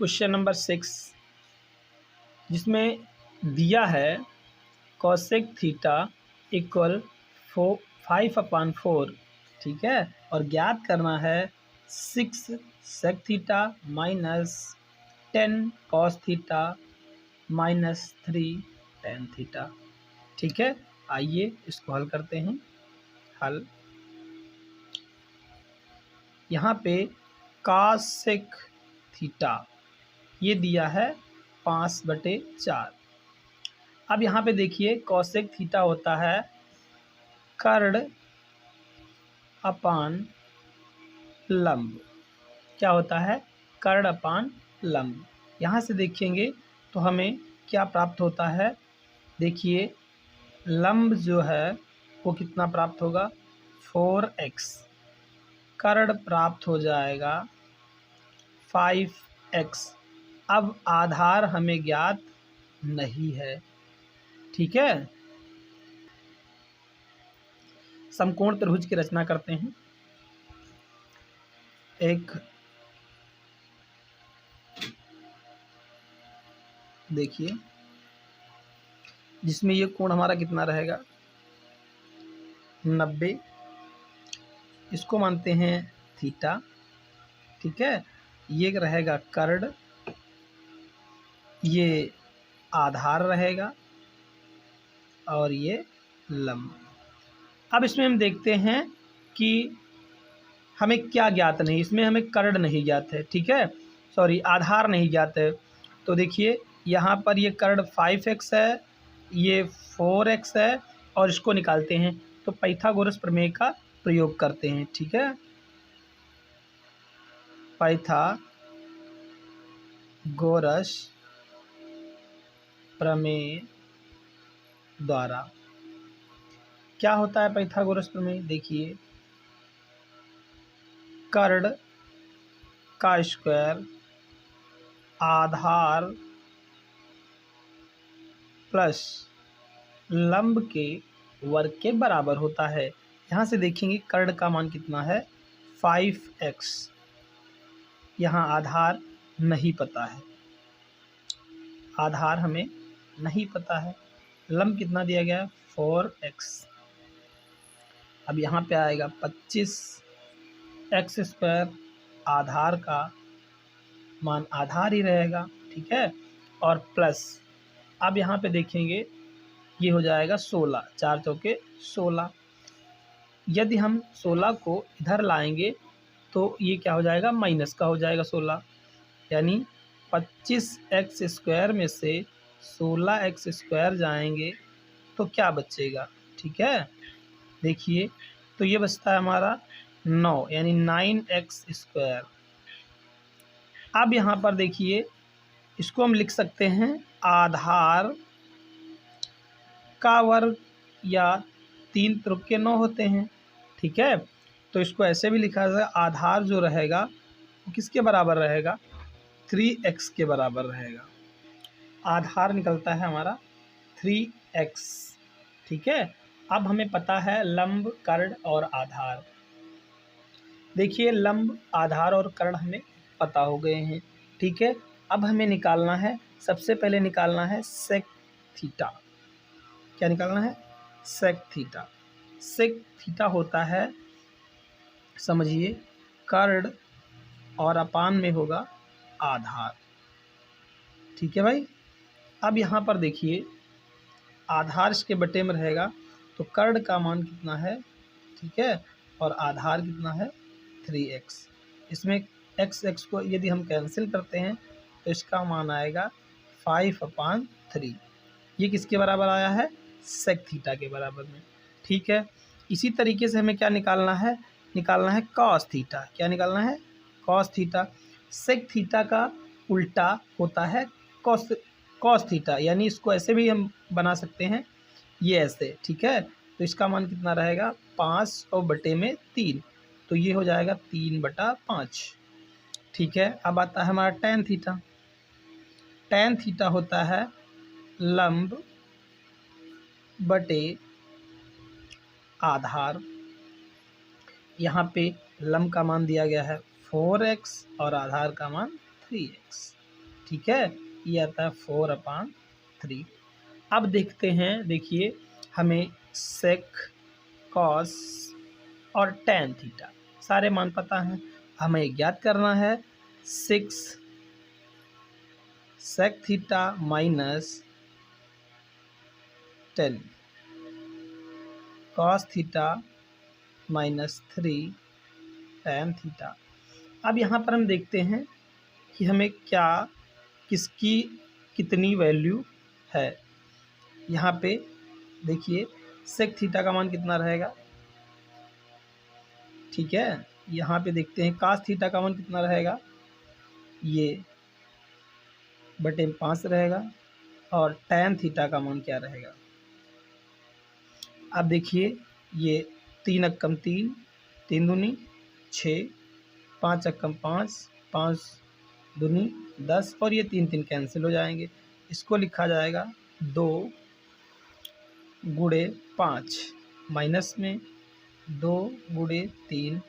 Question number 6 जिसमें दिया है कॉसेक थीटा इक्वल 5/4, ठीक है, और ज्ञात करना है 6 sec theta minus 10 cos theta minus 3 tan theta. ठीक है, आइए इसको हल करते हैं। हल यहाँ पे कॉसेक थीटा ये दिया है 5/4। अब यहाँ पे देखिए कॉसेक थीटा होता है कर्ण अपान लंब। क्या होता है? कर्ण अपान लंब। यहाँ से देखेंगे तो हमें क्या प्राप्त होता है। देखिए लंब जो है वो कितना प्राप्त होगा 4x, कर्ण प्राप्त हो जाएगा 5x। अब आधार हमें ज्ञात नहीं है। ठीक है, समकोण त्रिभुज की रचना करते हैं। एक देखिए जिसमें ये कोण हमारा कितना रहेगा 90, इसको मानते हैं थीटा। ठीक है, ये रहेगा कर्ण, ये आधार रहेगा और ये लंब। अब इसमें हम देखते हैं कि हमें क्या ज्ञात नहीं, इसमें हमें कर्ण नहीं ज्ञात है। ठीक है, सॉरी आधार नहीं ज्ञात है। तो देखिए यहाँ पर ये कर्ण 5x है, ये 4x है और इसको निकालते हैं तो पाइथागोरस प्रमेय का प्रयोग करते हैं। ठीक है, पाइथागोरस प्रमेय द्वारा क्या होता है पाइथागोरस प्रमेय। देखिए कर्ण का स्क्वायर आधार प्लस लंब के वर्ग के बराबर होता है। यहाँ से देखेंगे कर्ण का मान कितना है 5x, यहाँ आधार नहीं पता है, आधार हमें नहीं पता है। लंब कितना दिया गया 4x। अब यहाँ पे आएगा 25x², आधार का मान आधार ही रहेगा। ठीक है, और प्लस अब यहाँ पे देखेंगे ये हो जाएगा 16, 4 चौके 16। यदि हम 16 को इधर लाएंगे तो ये क्या हो जाएगा माइनस का हो जाएगा 16, यानी 25x² में से 16x² जाएंगे तो क्या बचेगा। ठीक है, देखिए तो ये बचता है हमारा 9 यानी 9x²। अब यहाँ पर देखिए इसको हम लिख सकते हैं आधार का वर्ग, या 3 त्रिक के 9 होते हैं। ठीक है, तो इसको ऐसे भी लिखा जाए आधार जो रहेगा वो किसके बराबर रहेगा 3x के बराबर रहेगा। आधार निकलता है हमारा 3x। ठीक है, अब हमें पता है लंब, कर्ण और आधार। देखिए लंब, आधार और कर्ण हमें पता हो गए हैं। ठीक है, अब हमें निकालना है, सबसे पहले निकालना है सेक थीटा। क्या निकालना है सेक थीटा। सेक थीटा होता है समझिए कर्ण और अपान में होगा आधार। ठीक है भाई, अब यहाँ पर देखिए आधार इसके बटे में रहेगा तो कर्ण का मान कितना है, ठीक है, और आधार कितना है 3x। इसमें x को यदि हम कैंसिल करते हैं तो इसका मान आएगा 5/3। ये किसके बराबर आया है सेक थीटा के बराबर में। ठीक है, इसी तरीके से हमें क्या निकालना है, निकालना है कॉस थीटा। क्या निकालना है कॉस थीटा। सेक थीटा का उल्टा होता है कॉस थीटा, यानी इसको ऐसे भी हम बना सकते हैं ये ऐसे। ठीक है, तो इसका मान कितना रहेगा 5 और बटे में 3, तो ये हो जाएगा 3/5। ठीक है, अब आता है हमारा टैन थीटा। टैन थीटा होता है लंब बटे आधार। यहाँ पे लंब का मान दिया गया है 4x और आधार का मान 3x। ठीक है, ये आता है 4/3। अब देखते हैं, देखिए हमें सेक, कॉस और टैन थीटा सारे मान पता हैं, हमें ज्ञात करना है 6 sec theta minus 10 cos theta minus 3 tan theta. अब यहाँ पर हम देखते हैं कि हमें क्या, किसकी कितनी वैल्यू है। यहाँ पे देखिए सेक थीटा का मान कितना रहेगा, ठीक है। यहाँ पे देखते हैं कास थीटा का मान कितना रहेगा, ये बटे 5 रहेगा, और टैन थीटा का मान क्या रहेगा। अब देखिए ये 3 अक्कम 3, 3 दूनी 6, 5 अक्कम 5, 5 दूनी 10, और ये 3 3 कैंसिल हो जाएंगे। इसको लिखा जाएगा 2 गुणे 5 माइनस में 2 गुणे 3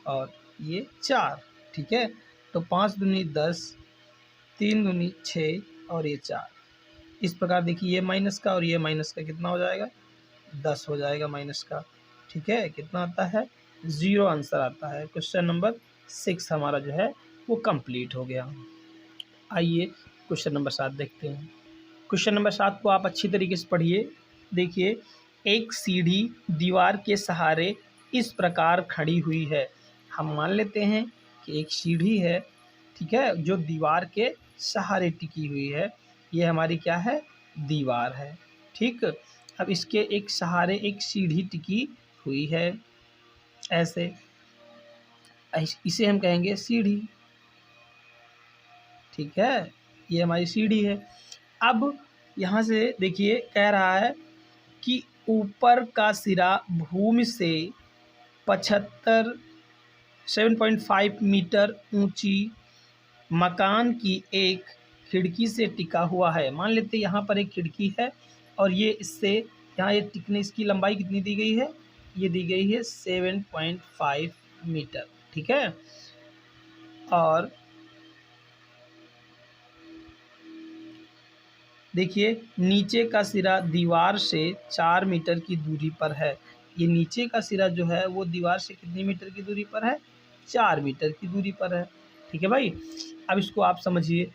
और ये 4, ठीक है। तो 5 दूनी 10, 3 दूनी 6 और ये 4। इस प्रकार देखिए ये माइनस का और ये माइनस का कितना हो जाएगा, 10 हो जाएगा माइनस का, ठीक है। कितना आता है, 0 आंसर आता है। क्वेश्चन नंबर 6 हमारा जो है वो कंप्लीट हो गया। आइए क्वेश्चन नंबर 7 देखते हैं। क्वेश्चन नंबर 7 को आप अच्छी तरीके से पढ़िए। देखिए एक सीढ़ी दीवार के सहारे इस प्रकार खड़ी हुई है। हम मान लेते हैं कि एक सीढ़ी है, ठीक है, जो दीवार के सहारे टिकी हुई है। ये हमारी क्या है, दीवार है, ठीक। अब इसके एक सहारे एक सीढ़ी टिकी हुई है, ऐसे इसे हम कहेंगे सीढ़ी, ठीक है। ये हमारी सीढ़ी है। अब यहाँ से देखिए कह रहा है कि ऊपर का सिरा भूमि से 7.5 मीटर ऊंची मकान की एक खिड़की से टिका हुआ है। मान लेते हैं यहाँ पर एक खिड़की है और ये इससे यहाँ ये टिकने, इसकी लंबाई कितनी दी गई है, ये दी गई है 7.5 मीटर, ठीक है। और देखिए नीचे का सिरा दीवार से 4 मीटर की दूरी पर है। ये नीचे का सिरा जो है वो दीवार से कितनी मीटर की दूरी पर है, 4 मीटर की दूरी पर है, ठीक है भाई। अब इसको आप समझिए,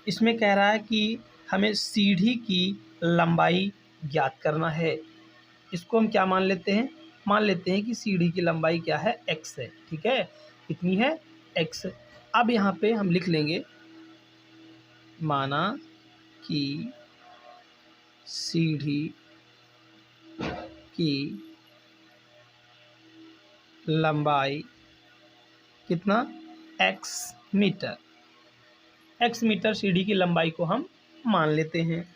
इसमें कह रहा है कि हमें सीढ़ी की लंबाई ज्ञात करना है। इसको हम क्या मान लेते हैं, मान लेते हैं कि सीढ़ी की लंबाई क्या है, x है, ठीक है। कितनी है, x। अब यहाँ पे हम लिख लेंगे, माना कि सीढ़ी की लंबाई कितना, x मीटर, x मीटर सीढ़ी की लंबाई को हम मान लेते हैं।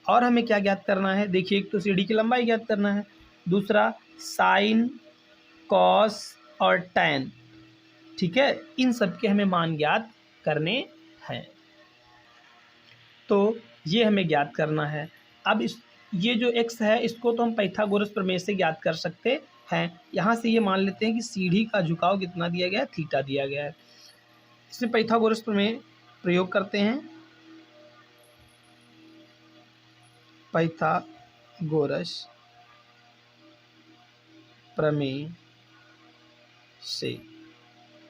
और हमें क्या ज्ञात करना है, देखिए एक तो सीढ़ी की लंबाई ज्ञात करना है, दूसरा साइन, कॉस और टैन, ठीक है। इन सब के हमें मान ज्ञात करने हैं, तो ये हमें ज्ञात करना है। अब ये जो x है इसको तो हम पाइथागोरस प्रमेय से ज्ञात कर सकते हैं। यहाँ से ये मान लेते हैं कि सीढ़ी का झुकाव कितना दिया गया है, थीटा दिया गया है। इसमें पाइथागोरस प्रमेय प्रयोग करते हैं, पाइथागोरस प्रमेय से,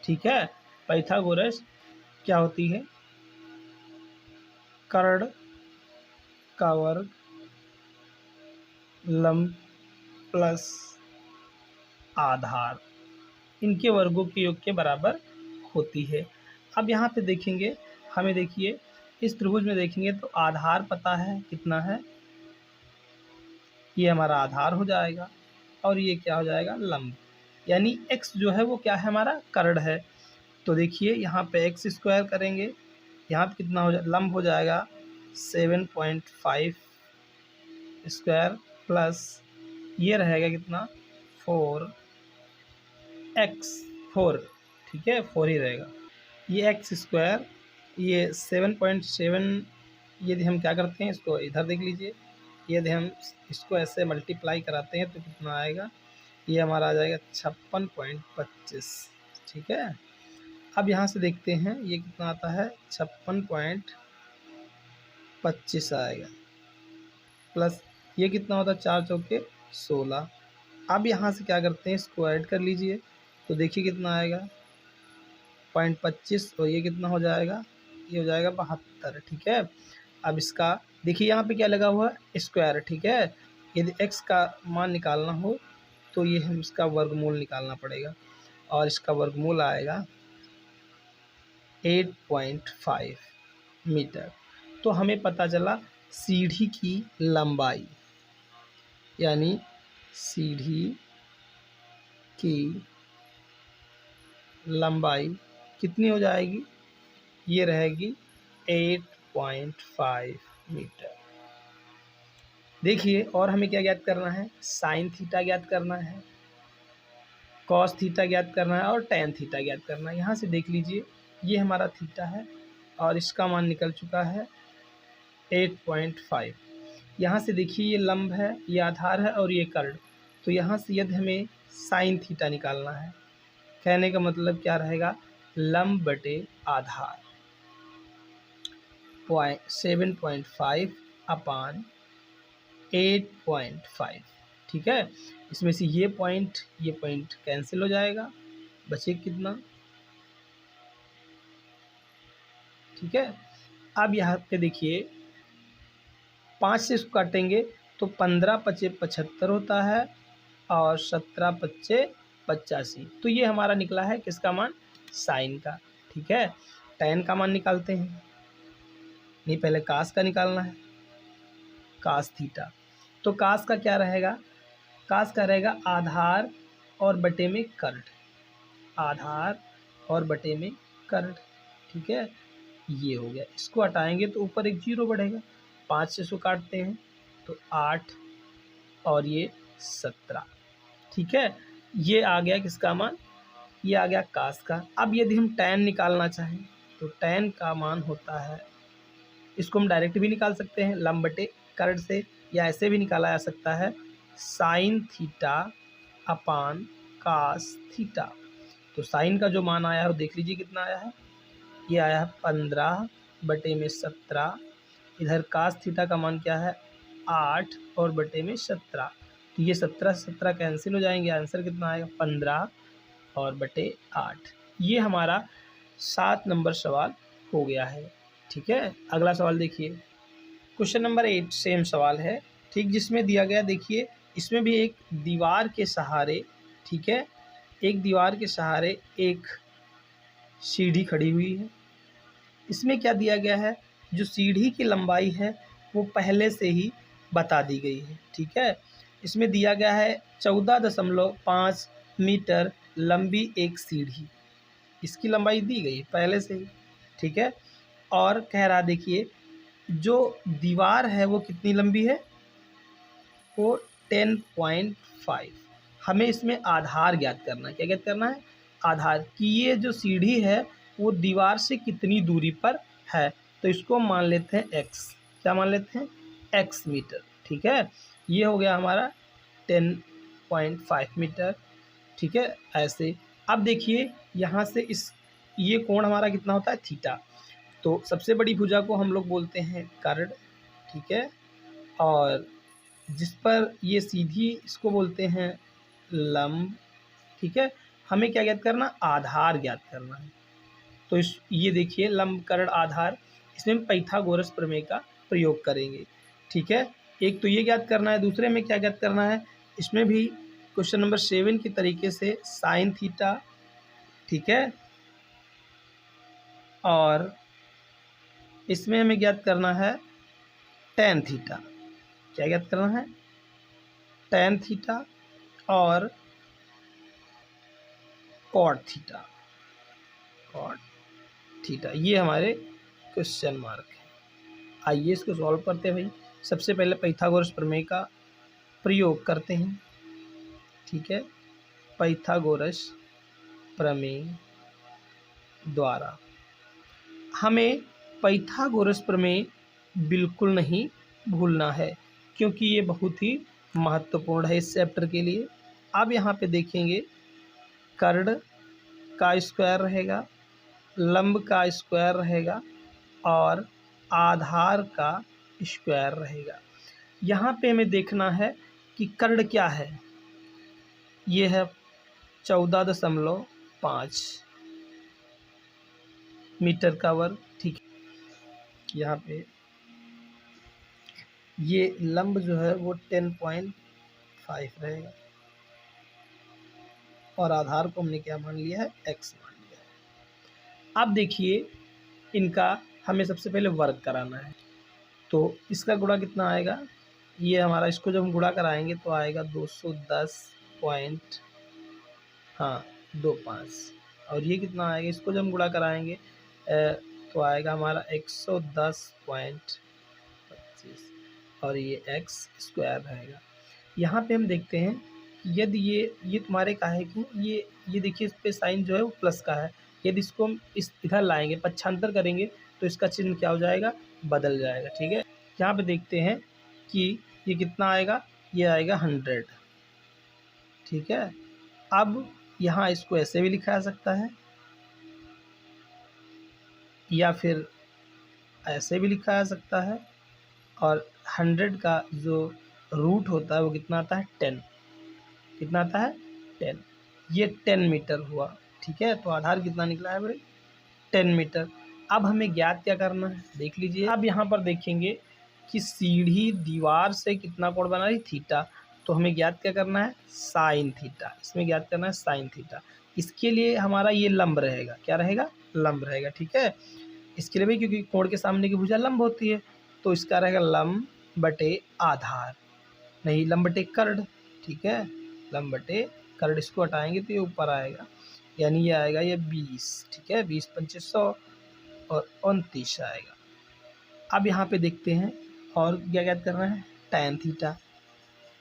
ठीक है। पाइथागोरस क्या होती है, कर्ण का वर्ग लंब प्लस आधार, इनके वर्गों के योग के बराबर होती है। अब यहाँ पे देखेंगे, हमें देखिए इस त्रिभुज में देखेंगे तो आधार पता है कितना है, ये हमारा आधार हो जाएगा और ये क्या हो जाएगा, लंब, यानी x जो है वो क्या है, हमारा कर्ण है। तो देखिए यहाँ पे x स्क्वायर करेंगे, यहाँ पे कितना हो जाए, लंब हो जाएगा 7.5 स्क्वायर प्लस ये रहेगा कितना 4 ठीक है, 4 ही रहेगा। ये x स्क्वायर, ये 7.7, यदि हम क्या करते हैं इसको इधर देख लीजिए, यदि हम इसको ऐसे मल्टीप्लाई कराते हैं तो कितना आएगा, ये हमारा आ जाएगा 56.25, ठीक है। अब यहाँ से देखते हैं ये कितना आता है, 56.25 25 आएगा, प्लस ये कितना होता है 4 चौके 16। अब यहाँ से क्या करते हैं, इसको ऐड कर लीजिए तो देखिए कितना आएगा 0.25, और ये कितना हो जाएगा, ये हो जाएगा 72। ठीक है, अब इसका देखिए यहाँ पे क्या लगा हुआ है, स्क्वायर। ठीक है, यदि x का मान निकालना हो तो ये हम इसका वर्गमूल निकालना पड़ेगा, और इसका वर्गमूल आएगा 8.5 मीटर। तो हमें पता चला सीढ़ी की लंबाई, यानी सीढ़ी की लंबाई कितनी हो जाएगी, ये रहेगी 8.5 मीटर। देखिए और हमें क्या ज्ञात करना है, साइन थीटा ज्ञात करना है, कॉस थीटा ज्ञात करना है और टैन थीटा ज्ञात करना है। यहाँ से देख लीजिए ये हमारा थीटा है और इसका मान निकल चुका है 8.5। यहाँ से देखिए ये लंब है, ये आधार है और ये कर्ण, तो यहाँ से यदि हमें साइन थीटा निकालना है, कहने का मतलब क्या रहेगा, लंब बटे आधार 7.5 अपान 8.5। ठीक है, इसमें से ये पॉइंट कैंसिल हो जाएगा, बचे कितना। ठीक है, अब यहाँ पे देखिए 5 से इसको काटेंगे तो 15 पचे 75 होता है और 17 पच्चे 85। तो ये हमारा निकला है किसका मान, साइन का। ठीक है, टैन का मान निकालते हैं, नहीं पहले कास का निकालना है, कास थीटा। तो कास का क्या रहेगा, कास का रहेगा आधार और बटे में कर्ण, आधार और बटे में कर्ण। ठीक है, ये हो गया, इसको हटाएंगे तो ऊपर एक जीरो बढ़ेगा, 5 से इसको काटते हैं तो 8 और ये 17। ठीक है, ये आ गया किसका मान, ये आ गया कास का। अब यदि हम टैन निकालना चाहें तो टैन का मान होता है, इसको हम डायरेक्ट भी निकाल सकते हैं लंब बटे कर्ण से, या ऐसे भी निकाला जा सकता है sine theta upon cos theta. तो साइन का जो मान आया है वो देख लीजिए कितना आया है, ये आया है 15 बटे में 17। इधर कास थीटा का मान क्या है 8 और बटे में 17, तो ये 17 से 17 कैंसिल हो जाएंगे, आंसर कितना आएगा 15 और बटे 8। ये हमारा 7 नंबर सवाल हो गया है। ठीक है, अगला सवाल देखिए, क्वेश्चन नंबर 8 सेम सवाल है, ठीक, जिसमें दिया गया देखिए, इसमें भी एक दीवार के सहारे, ठीक है, एक दीवार के सहारे एक सीढ़ी खड़ी हुई है। इसमें क्या दिया गया है, जो सीढ़ी की लंबाई है वो पहले से ही बता दी गई है। ठीक है, इसमें दिया गया है 14.5 मीटर लंबी एक सीढ़ी, इसकी लंबाई दी गई पहले से ही। ठीक है, और कह रहा देखिए जो दीवार है वो कितनी लंबी है, वो 10.5। हमें इसमें आधार ज्ञात करना है, क्या ज्ञात करना है, आधार, कि ये जो सीढ़ी है वो दीवार से कितनी दूरी पर है। तो इसको मान लेते हैं x, क्या मान लेते हैं, x मीटर। ठीक है, ये हो गया हमारा 10.5 मीटर। ठीक है, ऐसे अब देखिए यहाँ से इस ये कोण हमारा कितना होता है, थीटा। तो सबसे बड़ी भुजा को हम लोग बोलते हैं कर्ण। ठीक है, और जिस पर ये सीधी, इसको बोलते हैं लंब। ठीक है, हमें क्या ज्ञात करना, आधार ज्ञात करना है। तो ये देखिए लंब कर्ण आधार, इसमें हम पाइथागोरस प्रमेय का प्रयोग करेंगे। ठीक है, एक तो ये ज्ञात करना है, दूसरे में क्या ज्ञात करना है, इसमें भी क्वेश्चन नंबर 7 की तरीके से साइन थीटा। ठीक है, और इसमें हमें ज्ञात करना है टैन थीटा, क्या ज्ञात करना है, टैन थीटा और कॉट थीटा, कॉट थीटा, ये हमारे क्वेश्चन मार्क है। आइए इसको सॉल्व करते हैं भाई। सबसे पहले पाइथागोरस प्रमेय का प्रयोग करते हैं। ठीक है, पाइथागोरस प्रमेय द्वारा हमें पाइथागोरस प्रमेय बिल्कुल नहीं भूलना है, क्योंकि ये बहुत ही महत्वपूर्ण है इस चैप्टर के लिए। अब यहाँ पे देखेंगे कर्ण का स्क्वायर रहेगा, लंब का स्क्वायर रहेगा और आधार का स्क्वायर रहेगा। यहाँ पे हमें देखना है कि कर्ण क्या है। ये है 14.5 मीटर का वर्ग, ठीक है। यहाँ पे ये लंब जो है वो 10.5 रहेगा और आधार को हमने क्या मान लिया है, x मान लिया है। अब देखिए इनका हमें सबसे पहले वर्ग कराना है, तो इसका गुणा कितना आएगा, ये हमारा, इसको जब हम गुणा कराएंगे तो आएगा 210.25 और ये कितना आएगा, इसको जब हम गुणा कराएंगे तो आएगा हमारा 110.25 और ये x स्क्वायर रहेगा। यहाँ पे हम देखते हैं कि यदि ये तुम्हारे का है कि ये देखिए इस पे साइन जो है वो प्लस का है, यदि इसको हम इस इधर लाएंगे, पक्षांतर करेंगे तो इसका चिन्ह क्या हो जाएगा, बदल जाएगा, ठीक है। यहाँ पे देखते हैं कि ये कितना आएगा, ये आएगा 100, ठीक है। अब यहाँ इसको ऐसे भी लिखा जा सकता है या फिर ऐसे भी लिखा जा सकता है, और 100 का जो रूट होता है वो कितना आता है, 10, कितना आता है, 10। ये 10 मीटर हुआ, ठीक है। तो आधार कितना निकला है भाई, 10 मीटर। अब हमें ज्ञात क्या करना है, देख लीजिए। अब यहाँ पर देखेंगे कि सीढ़ी दीवार से कितना कोण बना रही, थीटा, तो हमें ज्ञात क्या करना है, साइन थीटा। इसमें ज्ञात करना है साइन थीटा। इसके लिए हमारा ये लंब रहेगा, क्या रहेगा, लंब रहेगा, ठीक है। इसके लिए भी क्योंकि कोण के सामने की भुजा लंब होती है, तो इसका रहेगा लंब बटे आधार, नहीं लंब बटे कर्ण, ठीक है। लंब बटे कर्ण, इसको हटाएंगे तो ये ऊपर आएगा, यानी ये आएगा ये 20, ठीक है। 20 पंचे 100 और 29 आएगा। अब यहाँ पे देखते हैं और क्या ज्ञात करना है, tan थीटा।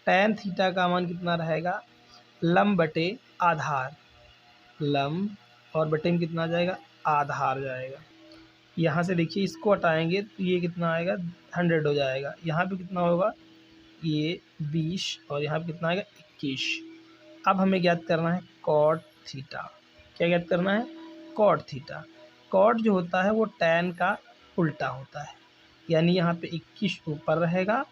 tan थीटा का मान कितना रहेगा, लंब बटे आधार, लंब और बटे में कितना आ जाएगा, आधार जाएगा। यहाँ से देखिए इसको हटाएंगे तो ये कितना आएगा, 100 हो जाएगा। यहाँ पे कितना होगा, ये 20 और यहाँ पे कितना आएगा, 21। अब हमें ज्ञात करना है cot थीटा। क्या ज्ञात करना है, cot थीटा। cot जो होता है वो tan का उल्टा होता है, यानी यहाँ पे 21 ऊपर रहेगा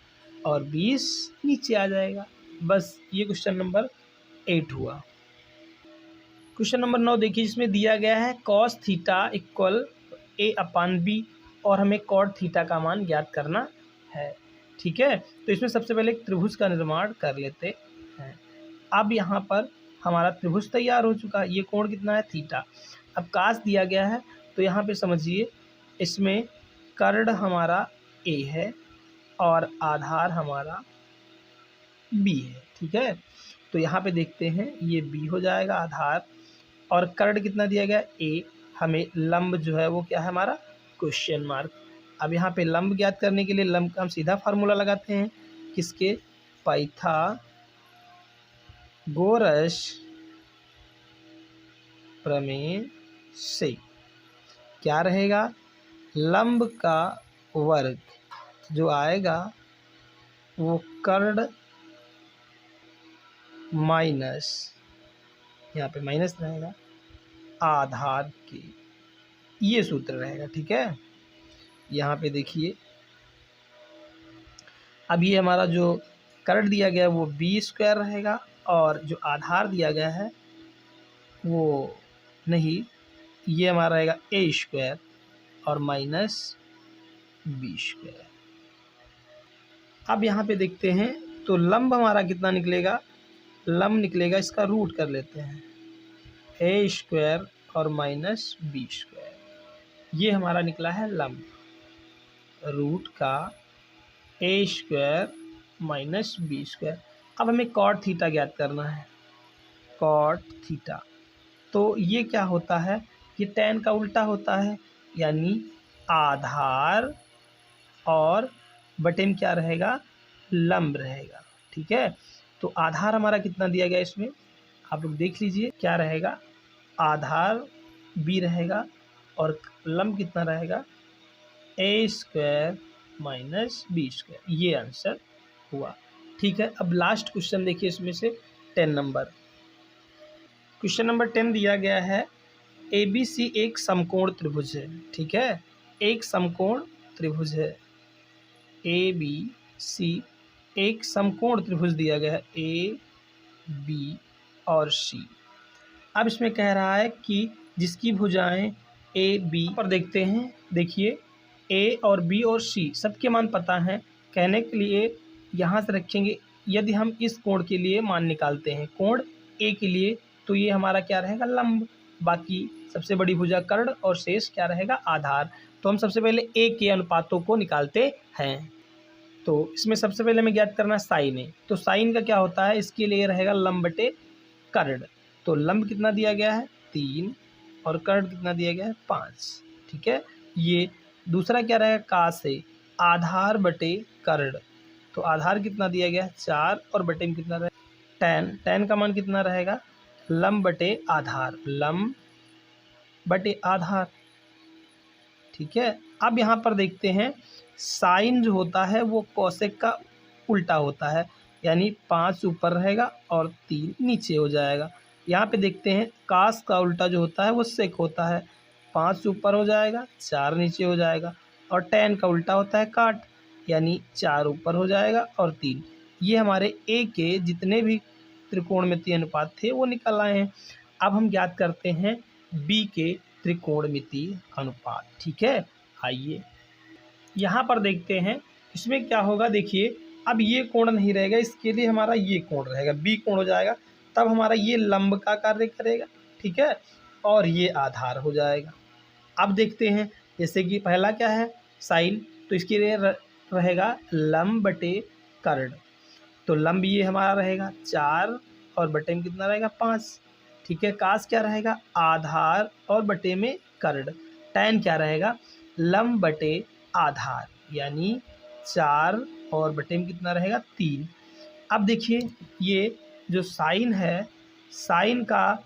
और 20 नीचे आ जाएगा। बस ये क्वेश्चन नंबर 8 हुआ। क्वेश्चन नंबर 9 देखिए, जिसमें दिया गया है cos थीटा इक्वल a/b और हमें cot थीटा का मान ज्ञात करना है, ठीक है। तो इसमें सबसे पहले एक त्रिभुज का निर्माण कर लेते हैं। अब यहाँ पर हमारा त्रिभुज तैयार हो चुका है, ये कोण कितना है, थीटा। अब काश दिया गया है तो यहाँ पे समझिए इसमें कर्ण हमारा a है और आधार हमारा b है, ठीक है। तो यहाँ पे देखते हैं ये b हो जाएगा आधार, और कर्ण कितना दिया गया, a। हमें लंब जो है वो क्या है हमारा, क्वेश्चन मार्क। अब यहाँ पे लंब ज्ञात करने के लिए लंब का हम सीधा फार्मूला लगाते हैं, किसके, पाइथागोरस प्रमेय से। क्या रहेगा, लंब का वर्ग जो आएगा वो कर्ण माइनस, यहाँ पे माइनस रहेगा, आधार के, ये सूत्र रहेगा, ठीक है। यहाँ पे देखिए अब ये हमारा जो कर्ण दिया गया है वो b स्क्वायर रहेगा और जो आधार दिया गया है वो नहीं, ये हमारा रहेगा a स्क्वायर और माइनस b स्क्वायर। अब यहाँ पे देखते हैं तो लंब हमारा कितना निकलेगा, लंब निकलेगा, इसका रूट कर लेते हैं, a स्क्वायर और माइनस b स्क्वायर, ये हमारा निकला है लंब, रूट का a square minus b square. अब हमें cot थीटा ज्ञात करना है, cot थीटा। तो ये क्या होता है, ये tan का उल्टा होता है, यानी आधार और बटे में क्या रहेगा, लंब रहेगा, ठीक है। तो आधार हमारा कितना दिया गया, इसमें आप लोग देख लीजिए क्या रहेगा, आधार b रहेगा और लंब कितना रहेगा, a square minus b square, ये आंसर हुआ, ठीक है। अब लास्ट क्वेश्चन देखिए, इसमें से 10 नंबर, क्वेश्चन नंबर 10 दिया गया है ABC एक समकोण त्रिभुज है, ठीक है। एक समकोण त्रिभुज है ए बी सी, एक समकोण त्रिभुज दिया गया है ए बी और सी। अब इसमें कह रहा है कि जिसकी भुजाएं ए बी पर देखते हैं, देखिए ए और बी और सी सबके मान पता हैं। कहने के लिए यहाँ से रखेंगे, यदि हम इस कोण के लिए मान निकालते हैं कोण ए के लिए, तो ये हमारा क्या रहेगा लंब, बाकी सबसे बड़ी भुजा कर्ण और शेष क्या रहेगा आधार। तो हम सबसे पहले ए के अनुपातों को निकालते हैं। तो इसमें सबसे पहले हमें ज्ञात करना है साइन ए। तो साइन का क्या होता है, इसके लिए रहेगा लंब बटे कर्ण। तो लंब कितना दिया गया है 3 और कर्ण कितना दिया गया है 5। ठीक है, ये दूसरा क्या रहेगा कास है आधार बटे कर्ण। तो आधार कितना दिया गया है 4 और बटे में कितना रहेगा tan। tan का मान कितना रहेगा लंब बटे आधार, लंब बटे आधार। ठीक है, अब यहाँ पर देखते हैं साइन जो होता है वो कोसेक का उल्टा होता है, यानी 5 ऊपर रहेगा और 3 नीचे हो जाएगा। यहाँ पे देखते हैं कास का उल्टा जो होता है वो सेक होता है, 5 ऊपर हो जाएगा 4 नीचे हो जाएगा। और टैन का उल्टा होता है काट, यानी 4 ऊपर हो जाएगा और 3। ये हमारे ए के जितने भी त्रिकोणमितीय अनुपात थे वो निकल आए हैं। अब हम ज्ञात करते हैं बी के त्रिकोणमितीय अनुपात। ठीक है, आइए यहाँ पर देखते हैं इसमें क्या होगा। देखिए अब ये कोण नहीं रहेगा, इसके लिए हमारा ये कोण रहेगा, बी कोण हो जाएगा, तब हमारा ये लंब का कार्य करेगा। ठीक है, और ये आधार हो जाएगा। अब देखते हैं जैसे कि पहला क्या है साइन, तो इसके लिए रहेगा लंब बटे कर्ण। तो लंब ये हमारा रहेगा 4 और बटे में कितना रहेगा 5। ठीक है, कास क्या रहेगा आधार और बटे में कर्ण। टैन क्या रहेगा लंब बटे आधार, यानी 4 और बटे में कितना रहेगा 3। अब देखिए ये जो साइन है, साइन का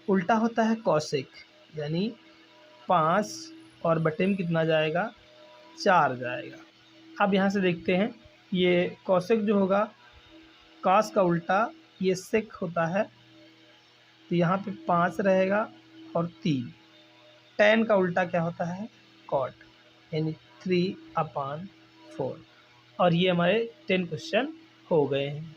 उल्टा होता है कौशिक, यानी 5 और बटे में कितना जाएगा 4 जाएगा। अब यहाँ से देखते हैं ये कौशिक जो होगा कास का उल्टा ये सेक होता है, तो यहाँ पे 5 रहेगा और 3। टैन का उल्टा क्या होता है कॉट, यानी 3/4। और ये हमारे 10 क्वेश्चन हो गए हैं।